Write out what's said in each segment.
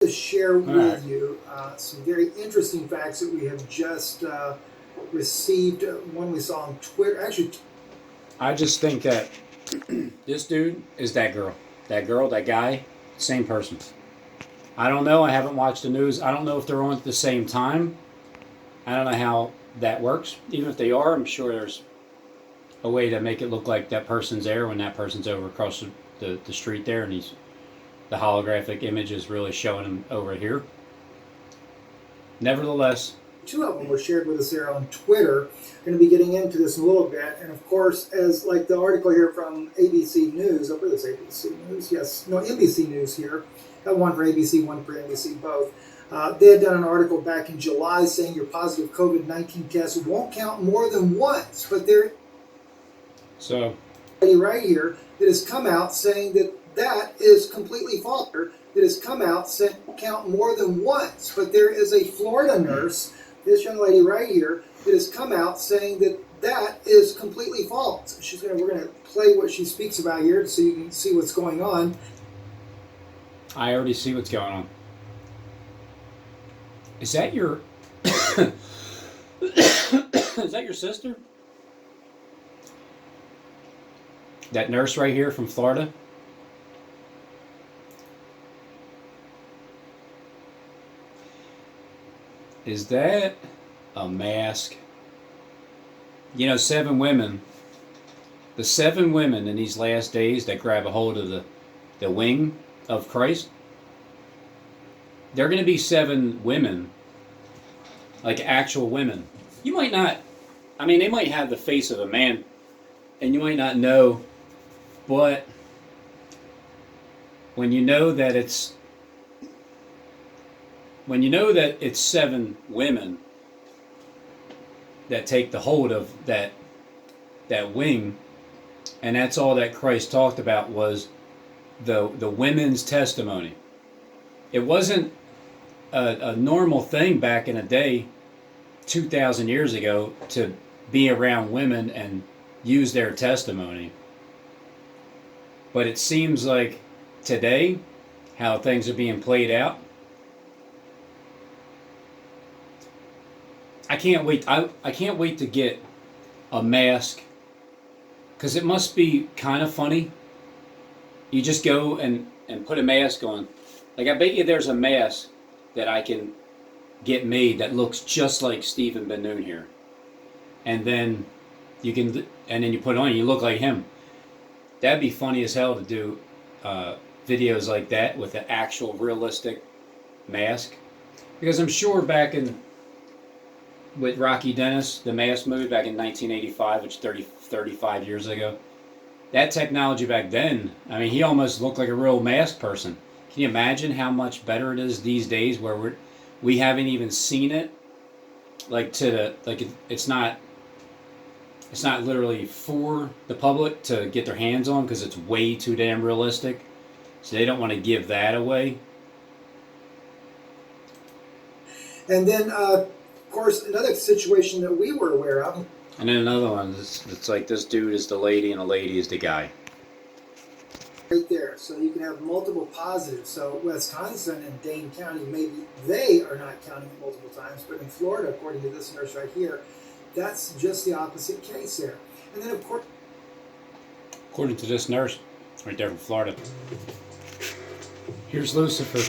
share with you some very interesting facts that we have just received. One we saw on Twitter. Actually, I just think that this dude is that girl. That girl, that guy, same person. I don't know. I haven't watched the news. I don't know if they're on at the same time. I don't know how that works. Even if they are, I'm sure there's a way to make it look like that person's there when that person's over across the street there, and the holographic image is really showing him over here. Nevertheless, two of them were shared with us there on Twitter. We're going to be getting into this in a little bit. And of course, as like the article here from ABC News, I believe it's ABC News, yes, no, NBC News here. Got one for ABC, one for NBC, both. They had done an article back in July saying your positive COVID-19 test won't count more than once. But there so right here that has come out saying that is completely false. That has come out saying count more than once. But there is a Florida nurse, this young lady right here, that has come out saying that is completely false. We're going to play what she speaks about here so you can see what's going on. I already see what's going on. Is that your is that your sister? That nurse right here from Florida? Is that a mask? You know, 7 women. The 7 women in these last days that grab a hold of the wing of Christ. They're going to be 7 women. Like actual women. You might not, I mean, they might have the face of a man. And you might not know. But when you know that it's 7 women that take the hold of that wing, and that's all that Christ talked about was the women's testimony. It wasn't a normal thing back in the day, 2,000 years ago, to be around women and use their testimony. But it seems like today, how things are being played out, I can't wait. I can't wait to get a mask, because it must be kind of funny. You just go and put a mask on. Like, I bet you there's a mask that I can get made that looks just like Stephen Ben Noon here, and then you put it on and you look like him. That'd be funny as hell to do videos like that with an actual realistic mask, because I'm sure back with Rocky Dennis, the Mask movie back in 1985, which 35 years ago, that technology back then, I mean, he almost looked like a real mask person. Can you imagine how much better it is these days, where we haven't even seen it? It's not literally for the public to get their hands on, because it's way too damn realistic. So they don't want to give that away. And then, of course, another situation that we were aware of. And then another one, it's like this dude is the lady and the lady is the guy. Right there. So you can have multiple positives. So Wisconsin and Dane County, maybe they are not counting it multiple times. But in Florida, according to this nurse right here, that's just the opposite case there. And then, of course, according to this nurse right there from Florida, here's Lucifer.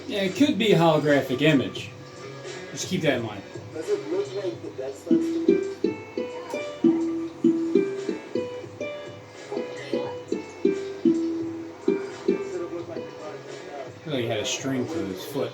Yeah, it could be a holographic image. Just keep that in mind. Does it look like the Death Stars to me? I feel like he had a string to his foot.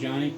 Johnny?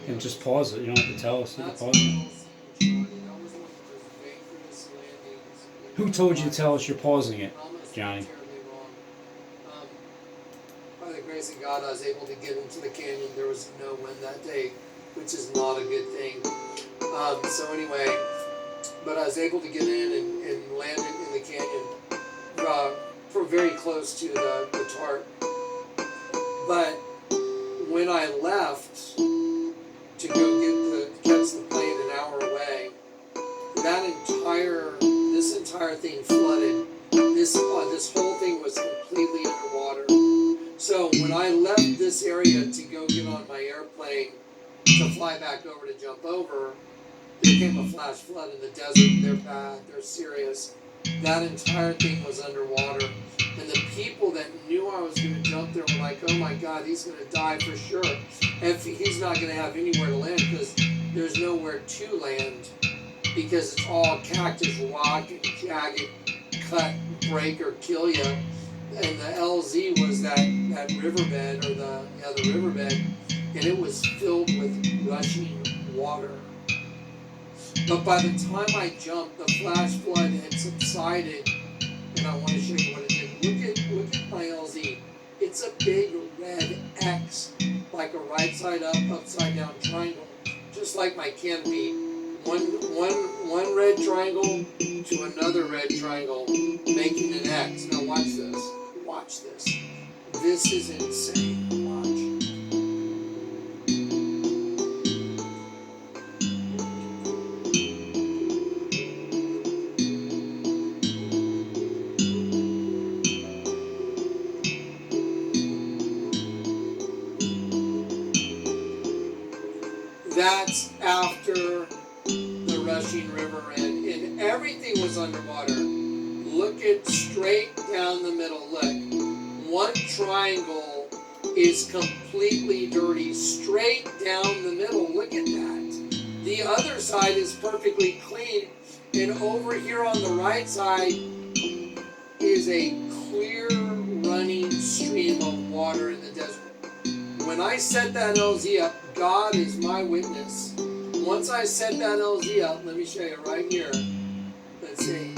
And just pause it. You don't have to tell us. You can pause it. Who told you to tell us you're pausing it, Johnny? By the grace of God, I was able to get into the canyon. There was no wind that day, which is not a good thing. So anyway, but I was able to get in and land in the canyon, for very close to the tarp. But when I left to go catch the plane an hour away, this entire thing flooded. This whole thing was completely underwater. So when I left this area to go get on my airplane to fly back over to jump over, there came a flash flood in the desert. They're bad. They're serious. That entire thing was underwater. And the people that knew I was going to jump there were like, oh my God, he's going to die for sure. And he's not going to have anywhere to land because there's nowhere to land because it's all cactus, rock, and jagged, cut, break, or kill you. And the LZ was that riverbed, or the riverbed, and it was filled with rushing water. But by the time I jumped, the flash flood had subsided, and I want to show you what it did. Look at my LZ. It's a big red X, like a right side up, upside down triangle, just like my canopy. One red triangle to another red triangle, making an X. Now watch this. Watch this. This is insane. Watch. That's after the rushing river and everything was underwater. Look at straight down the middle. Look, one triangle is completely dirty, straight down the middle. Look at that. The other side is perfectly clean, and over here on the right side is a clear running stream of water in the desert. When I set that LZ up, God is my witness. Once I set that LZ up, let me show you right here. Let's see.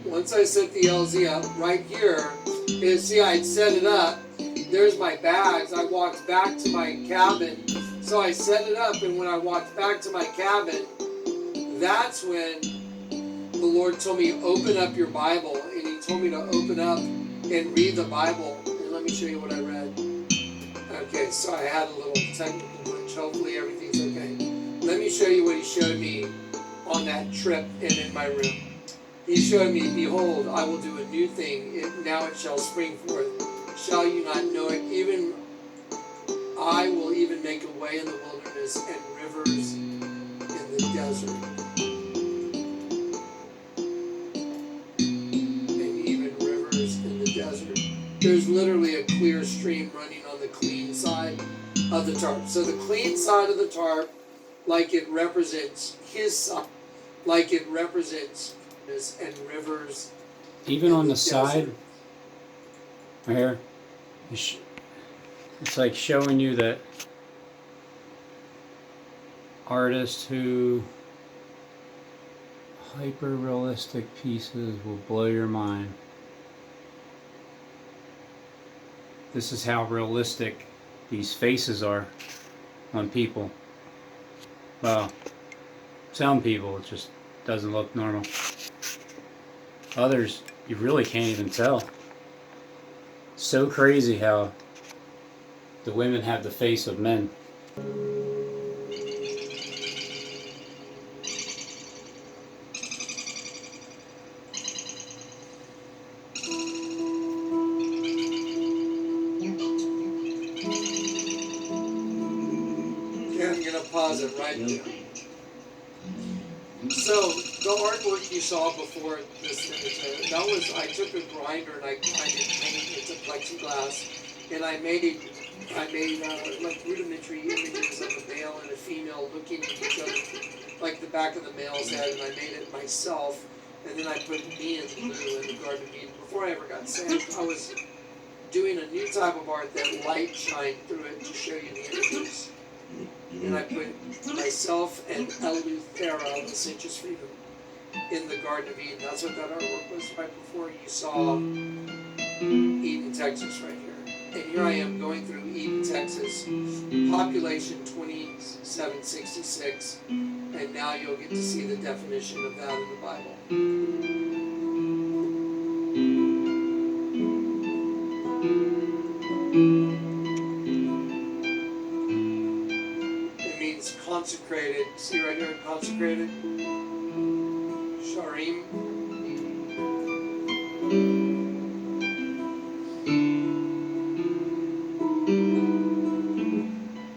Once I set the LZ up right here, see, I'd set it up. There's my bags. I walked back to my cabin. So I set it up, and when I walked back to my cabin, that's when the Lord told me, open up your Bible. And He told me to open up and read the Bible. And let me show you what I read. Okay, so I had a little technical glitch. Hopefully everything's okay. Let me show you what He showed me on that trip and in my room. He showed me, behold, I will do a new thing. Now it shall spring forth. Shall you not know it? I will even make a way in the wilderness and rivers in the desert. And even rivers in the desert. There's literally a clear stream running on the clean side of the tarp. So the clean side of the tarp, like it represents his side, like it represents this, and rivers. Even on the desert. side, right here, it's like showing you that artist who hyper realistic pieces will blow your mind. This is how realistic these faces are on people. Well, some people, it just doesn't look normal. Others, you really can't even tell. So crazy how the women have the face of men. Yeah, I'm gonna pause it right there. So the artwork you saw before this minute, that was, I took a grinder and I grinded paint into plexiglass, and I made like rudimentary images of a male and a female looking at each other, like the back of the male's head, and I made it myself, and then I put neon blue in the Garden of Eden. Before I ever got saved, I was doing a new type of art that light shined through it to show you the images. And I put myself and Eleuthera, the citrus freedom, in the Garden of Eden. That's what that artwork was right before you saw Eden, Texas, right here. And here I am going through Eden, Texas, population 2766, and now you'll get to see the definition of that in the Bible. It means consecrated. See right here, consecrated. Sharim.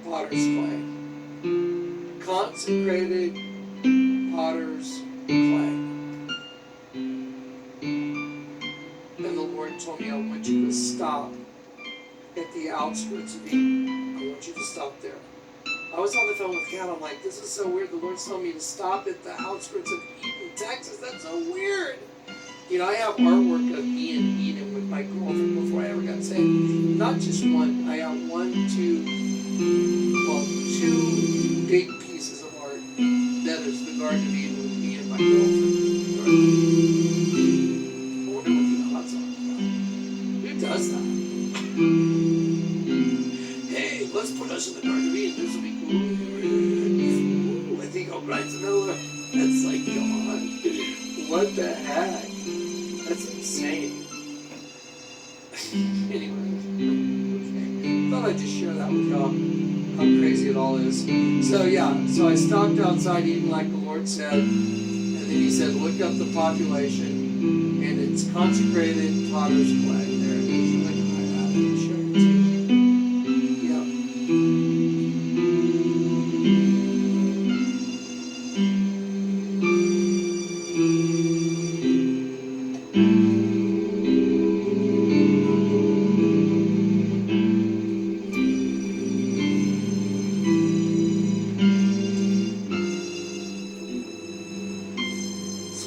Potter's clay. Consecrated potter's clay. And the Lord told me, I want you to stop at the outskirts of Eden. I want you to stop there. I was on the phone with Kat. I'm like, this is so weird. The Lord's telling me to stop at the outskirts of Eden, Texas. That's so weird. You know, I have artwork of me in Eden with my girlfriend before I ever got saved. Not just one. I got two big pieces of art. That is the Garden of Eden with me and my girlfriend. I wonder what the odds are of that. Who does that? Hey, let's put us in the Garden of Eden. This will be cool. Ooh, I think I'll grind some metal. That's like, come on. What the heck? That's insane. Anyway, okay. Thought I'd just share that with y'all, how crazy it all is. So yeah, so I stopped outside Eden like the Lord said, and then he said, look up the population, and it's consecrated potter's clay. There it is. Look at that. I'll show it to you. Yeah.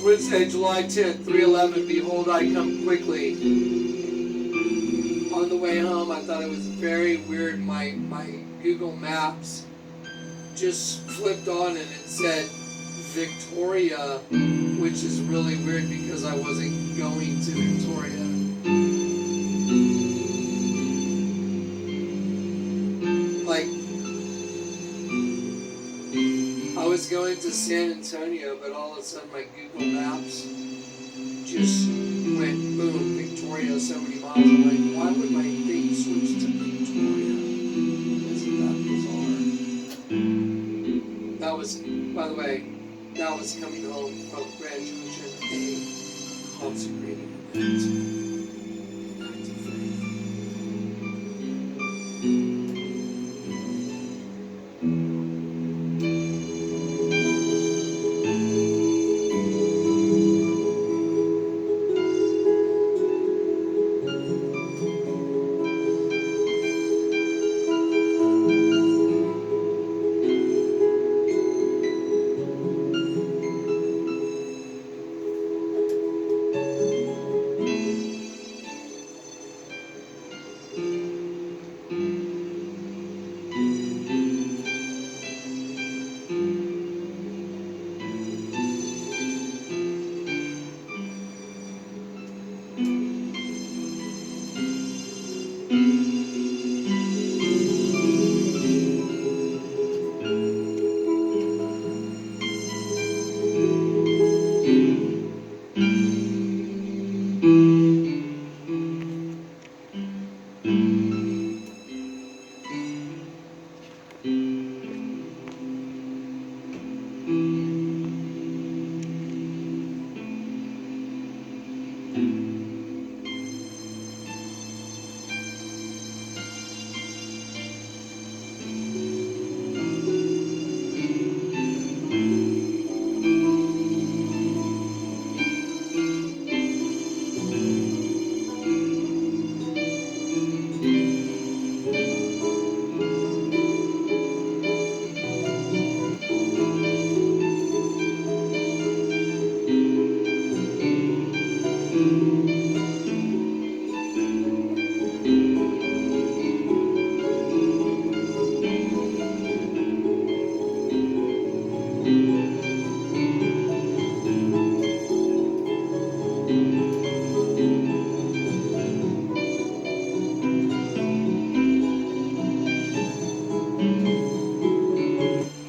Wednesday, July 10th, 3:11. Behold, I come quickly. On the way home, I thought it was very weird. My Google Maps just flipped on and it said Victoria, which is really weird because I wasn't going to Victoria. Like, I was going to San Antonio, but all of a sudden my Google Maps just went boom, Victoria, so many miles. I'm like, why would my thing switch to Victoria? Isn't that bizarre? That was, by the way, that was coming home from Grand Junction, a consecrated event. An act of faith.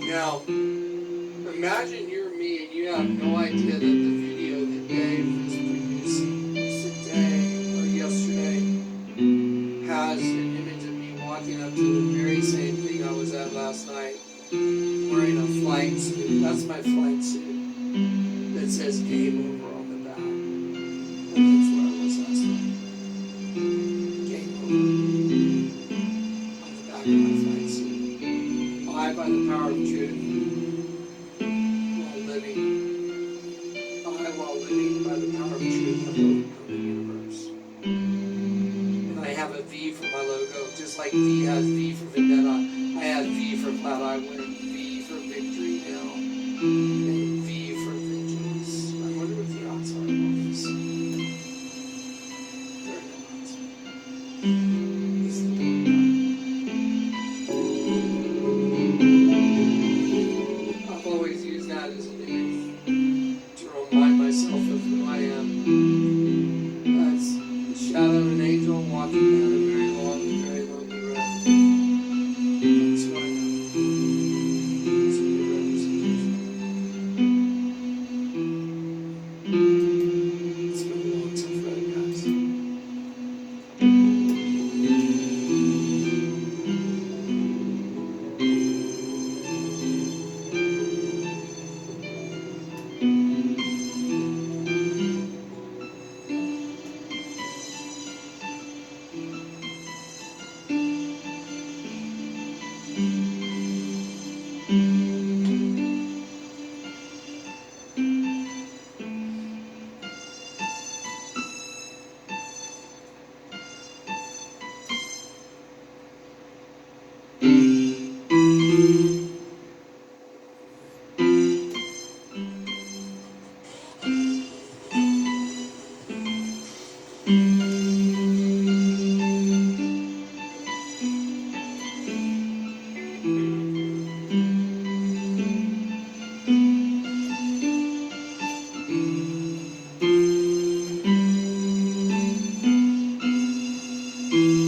Now, imagine you're me and you have no idea that the video that Dave is producing today or yesterday has an image of me walking up to the very same thing I was at last night, wearing a flight suit. That's my flight suit that says game over on the back. And that's where I was last night. Game over on the back of my flight suit. I, by the power of truth, while living by the power of truth, have overcome the universe. And I have a V for my logo, just like V has V for Vendetta. I have V for Cloud I Win, V for Victory now, and V for Vengeance. I wonder what the odds are of this. There are no odds. He's the Lord God. I've always used that as an image to remind myself of who I am. As the shadow of an angel walking down a very long and very lonely road. That's who I am. It's a good representation. It's been a long tough road, guys.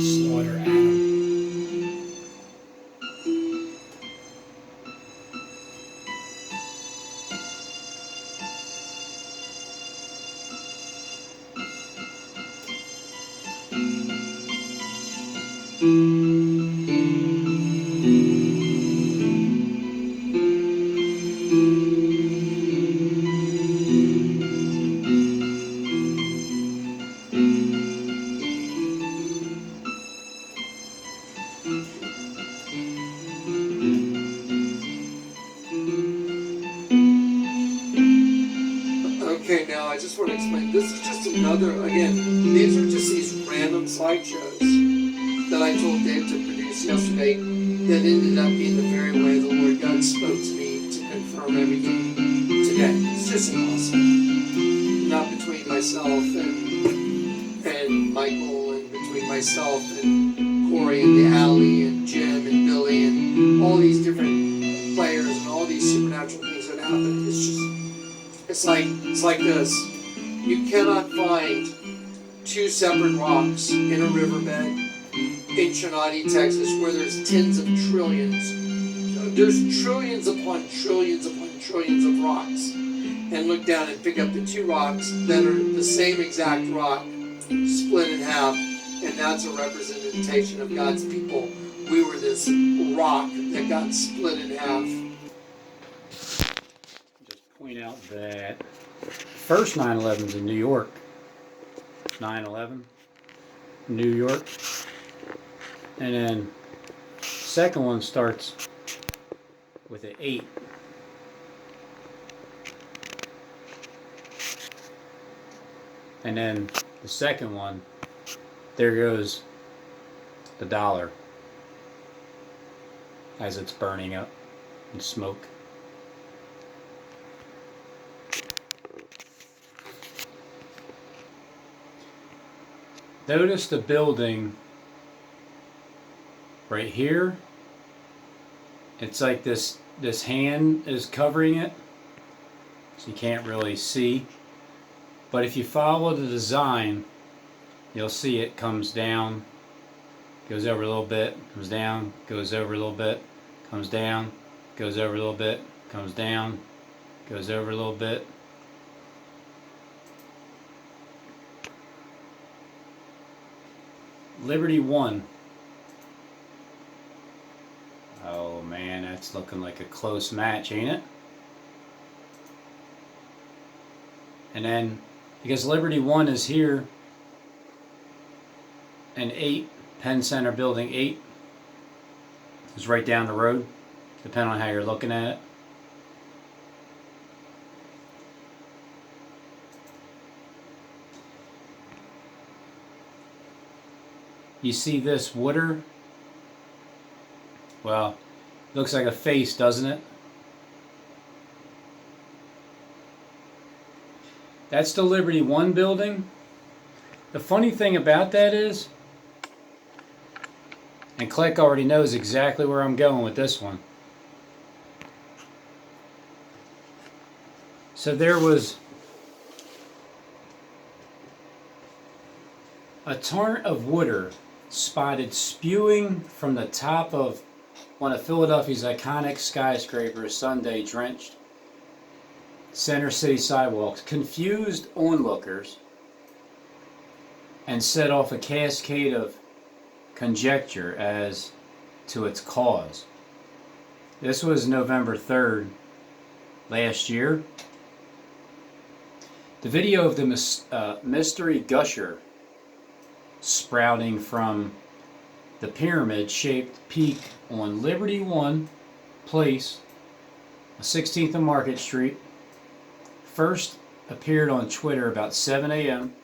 Slaughter Adam. Okay, now I just want to explain. This is just another, again, these are just these random slideshows that I told Dave to produce yesterday that ended up being the very way the Lord God spoke to me to confirm everything today. It's just impossible. Not between myself and Michael, and between myself and Corey and the Alley and Jim and Billy and all these different players and all these supernatural things that happen. It's just, it's like this. You cannot find two separate rocks in a riverbed in Chenati, Texas, where there's tens of trillions. There's trillions upon trillions upon trillions of rocks. And look down and pick up the two rocks that are the same exact rock, split in half, and that's a representation of God's people. We were this rock that got split in half. Just point out that first 9/11's in New York. 9/11, New York. And then second one starts with an 8. And then the second one, there goes the dollar as it's burning up in smoke. Notice the building right here. It's like this hand is covering it, so you can't really see. But if you follow the design, you'll see it comes down, goes over a little bit, comes down, goes over a little bit, comes down, goes over a little bit, comes down, goes over a little bit. Liberty 1. Oh man, that's looking like a close match, ain't it? And then, because Liberty 1 is here, and 8, Penn Center Building 8 is right down the road, depending on how you're looking at it. You see this water? Well, looks like a face, doesn't it? That's the Liberty 1 building. The funny thing about that is, and Click already knows exactly where I'm going with this one. So there was a torrent of water spotted spewing from the top of one of Philadelphia's iconic skyscrapers, Sunday-drenched center city sidewalks, confused onlookers, and set off a cascade of conjecture as to its cause. This was November 3rd last year. The video of the mystery gusher sprouting from the pyramid-shaped peak on Liberty 1 Place, 16th and Market Street, first appeared on Twitter about 7 a.m.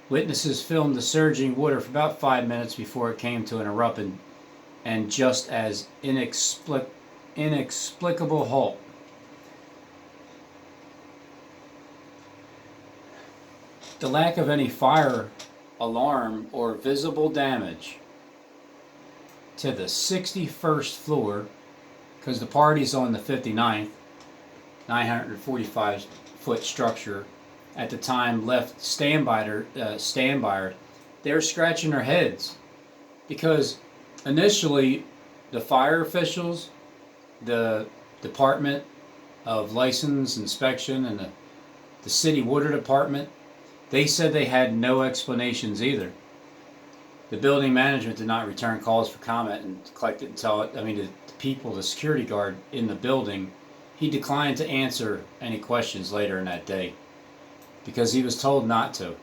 Witnesses filmed the surging water for about 5 minutes before it came to an abrupt and just as inexplicable halt. The lack of any fire alarm or visible damage to the 61st floor, because the party's on the 59th, 945-foot structure at the time, left standby. They're scratching their heads because initially the fire officials, the Department of License Inspection, and the city water department, they said they had no explanations either. The building management did not return calls for comment and collected until, the people, the security guard in the building, he declined to answer any questions later in that day because he was told not to.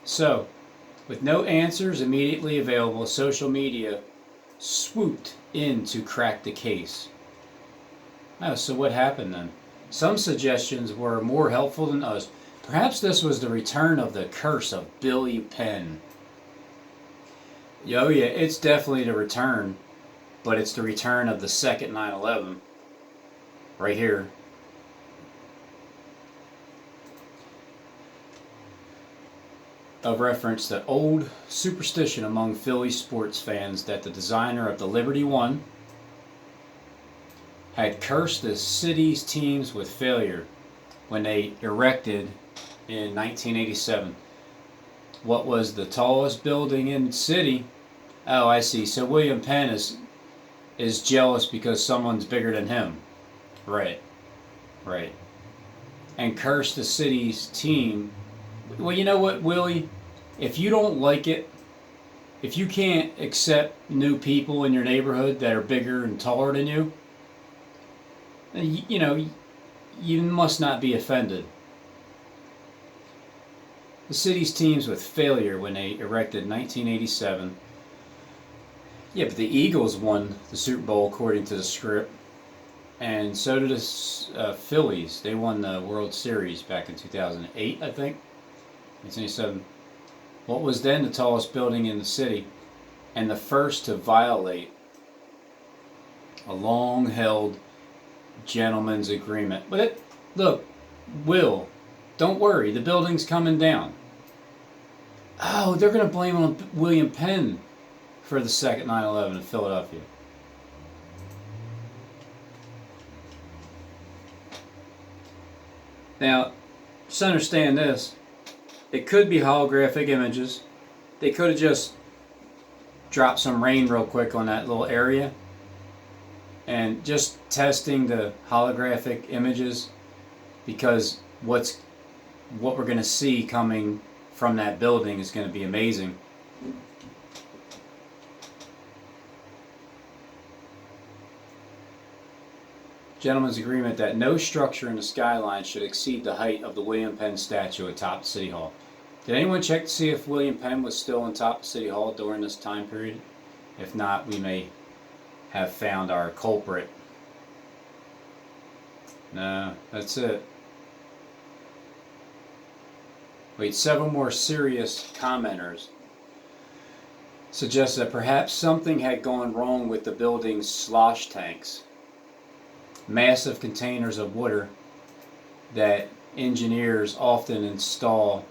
So, with no answers immediately available, social media swooped in to crack the case. Oh, so what happened then? Some suggestions were more helpful than others. Perhaps this was the return of the curse of Billy Penn. Oh yeah, it's definitely the return, but it's the return of the second 9/11. Right here. Of reference to old superstition among Philly sports fans that the designer of the Liberty 1 had cursed the city's teams with failure when they erected in 1987 what was the tallest building in the city. Oh, I see. So William Penn is jealous because someone's bigger than him. Right. And cursed the city's team. Well, you know what, Willie? If you don't like it, if you can't accept new people in your neighborhood that are bigger and taller than you, then you must not be offended. the city's teams with failure when they erected 1987. Yeah, but the Eagles won the Super Bowl according to the script, and so did the Phillies. They won the World Series back in 2008, I think. 1987. What was then the tallest building in the city, and the first to violate a long-held gentleman's agreement. But look, Will, don't worry, the building's coming down. Oh, they're going to blame on William Penn for the second 9/11 in Philadelphia. Now, just understand this. It could be holographic images. They could have just dropped some rain real quick on that little area and just testing the holographic images, because what we're going to see coming from that building is going to be amazing. Gentleman's agreement that no structure in the skyline should exceed the height of the William Penn statue atop City Hall. Did anyone check to see if William Penn was still on top of City Hall during this time period? If not, we may have found our culprit. No, that's it. Wait, several more serious commenters suggest that perhaps something had gone wrong with the building's slosh tanks, massive containers of water that engineers often install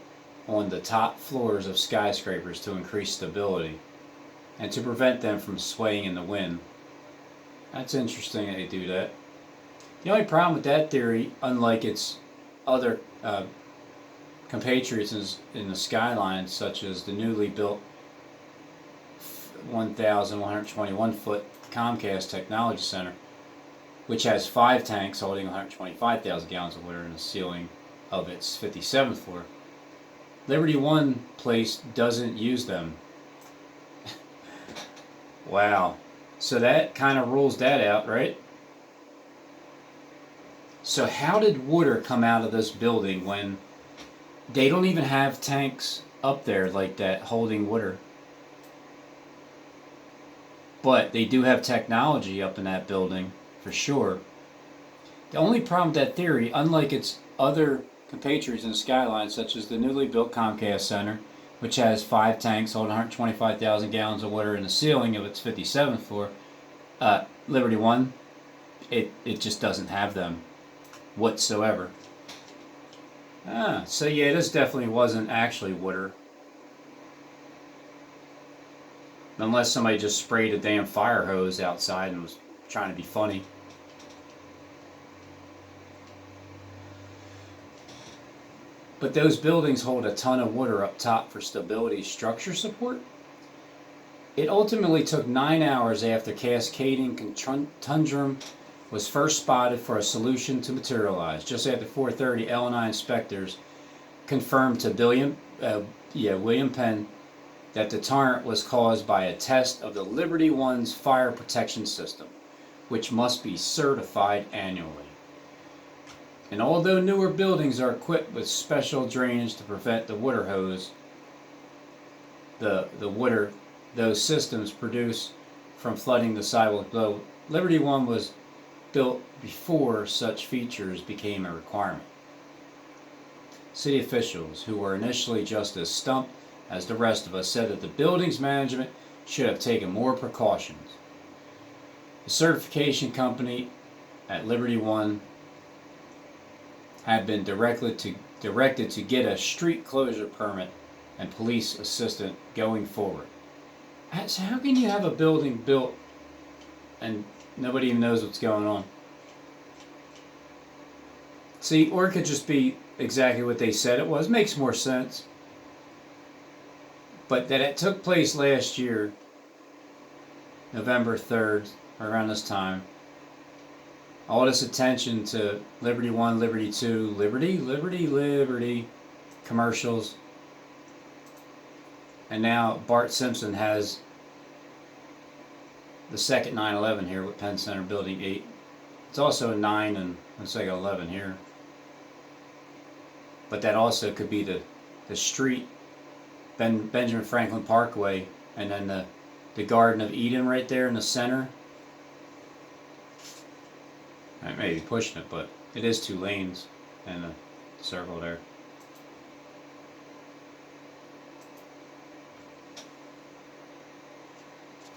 on the top floors of skyscrapers to increase stability and to prevent them from swaying in the wind. That's interesting that they do that. The only problem with that theory, unlike its other compatriots in the skyline, such as the newly built 1,121 foot Comcast Technology Center, which has 5 tanks holding 125,000 gallons of water in the ceiling of its 57th floor. Liberty One place doesn't use them. Wow. So that kind of rules that out, right? So how did water come out of this building when they don't even have tanks up there like that holding water? But they do have technology up in that building, for sure. The only problem with that theory, unlike its other compatriots in the skyline, such as the newly built Comcast Center, which has 5 tanks holding 125,000 gallons of water in the ceiling of its 57th floor, Liberty One, it just doesn't have them whatsoever. So yeah, this definitely wasn't actually water. Unless somebody just sprayed a damn fire hose outside and was trying to be funny. But those buildings hold a ton of water up top for stability structure support. It ultimately took 9 hours after cascading tundrum was first spotted for a solution to materialize. Just after 4:30, L&I inspectors confirmed to William Penn that the torrent was caused by a test of the Liberty One's fire protection system, which must be certified annually. And although newer buildings are equipped with special drainage to prevent the water hose, the water those systems produce from flooding the sidewalk below, Liberty One was built before such features became a requirement. City officials, who were initially just as stumped as the rest of us, said that the building's management should have taken more precautions. The certification company at Liberty One had been directed to get a street closure permit and police assistant going forward. So how can you have a building built and nobody even knows what's going on? See, or it could just be exactly what they said it was. Makes more sense. But that it took place last year, November 3rd, around this time. All this attention to Liberty One, Liberty Two, Liberty commercials. And now Bart Simpson has the second 9/11 here with Penn Center Building 8. It's also a 9 and looks like 11 here. But that also could be the the street, Benjamin Franklin Parkway, and then the Garden of Eden right there in the center. I may be pushing it, but it is 2 lanes and a circle there.